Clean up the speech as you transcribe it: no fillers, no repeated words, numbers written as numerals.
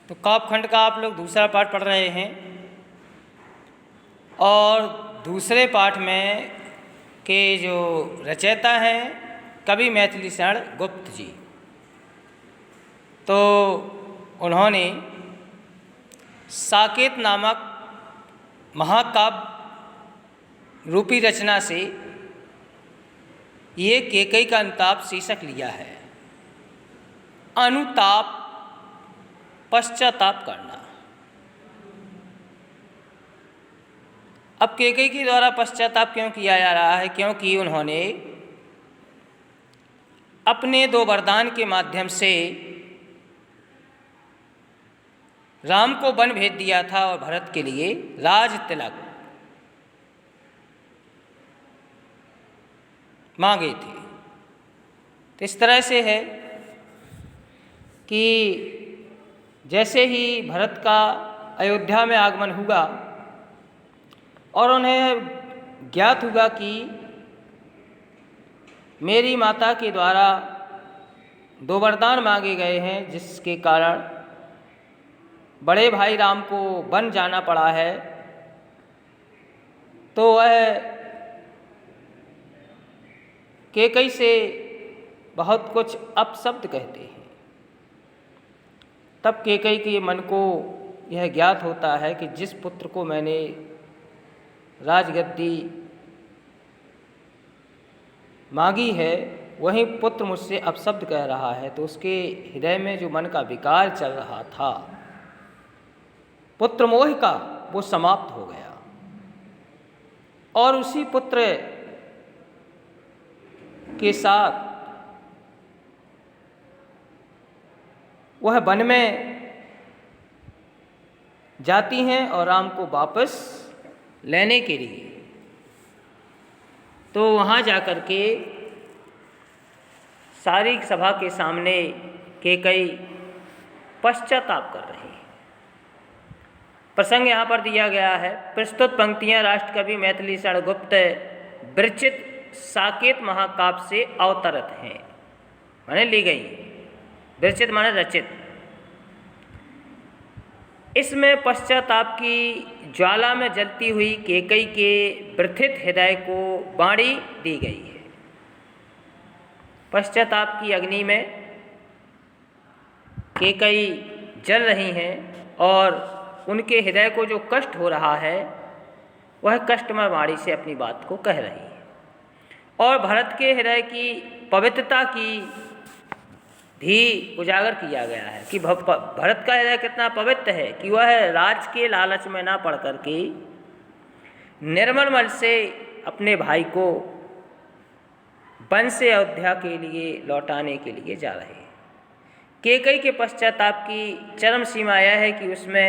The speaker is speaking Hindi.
तो काव्यखंड का आप लोग दूसरा पाठ पढ़ रहे हैं और दूसरे पाठ में के जो रचयिता हैं कवि मैथिली शरण गुप्त जी, तो उन्होंने साकेत नामक महाकाव्य रूपी रचना से ये केकई का अनुताप शीर्षक लिया है। अनुताप पश्चाताप करना। अब केकई के द्वारा पश्चाताप क्यों किया जा रहा है? क्योंकि उन्होंने अपने 2 वरदान के माध्यम से राम को वन भेज दिया था और भरत के लिए राज तिलक मांगे थे। तो इस तरह से है कि जैसे ही भरत का अयोध्या में आगमन हुआ और उन्हें ज्ञात हुआ कि मेरी माता के द्वारा 2 वरदान मांगे गए हैं, जिसके कारण बड़े भाई राम को वन जाना पड़ा है, तो वह केकई से बहुत कुछ अपशब्द कहते हैं। तब केकई के मन को यह ज्ञात होता है कि जिस पुत्र को मैंने राजगद्दी मांगी है वही पुत्र मुझसे अपशब्द कह रहा है। तो उसके हृदय में जो मन का विकार चल रहा था पुत्र मोह का, वो समाप्त हो गया और उसी पुत्र के साथ वह वन में जाती हैं और राम को वापस लेने के लिए। तो वहाँ जाकर के सारी सभा के सामने केकई पश्चाताप कर रही हैं। प्रसंग यहाँ पर दिया गया है। प्रस्तुत पंक्तियाँ राष्ट्रकवि मैथिली शरण गुप्त विरचित साकेत महाकाव्य से अवतरित हैं, माने ली गई। विरचित माने रचित। इसमें पश्चाताप की ज्वाला में जलती हुई केकई के व्यथित हृदय को बाणी दी गई है। पश्चाताप की अग्नि में केकई जल रही हैं और उनके हृदय को जो कष्ट हो रहा है वह कष्टमय वाणी से अपनी बात को कह रही है। और भरत के हृदय की पवित्रता की भी उजागर किया गया है कि भरत का हृदय कितना पवित्र है कि वह राज के लालच में ना पड़ करके निर्मल मन से अपने भाई को वन से अयोध्या के लिए लौटाने के लिए जा रहे हैं। केकई के पश्चाताप की चरम सीमा यह है कि उसमें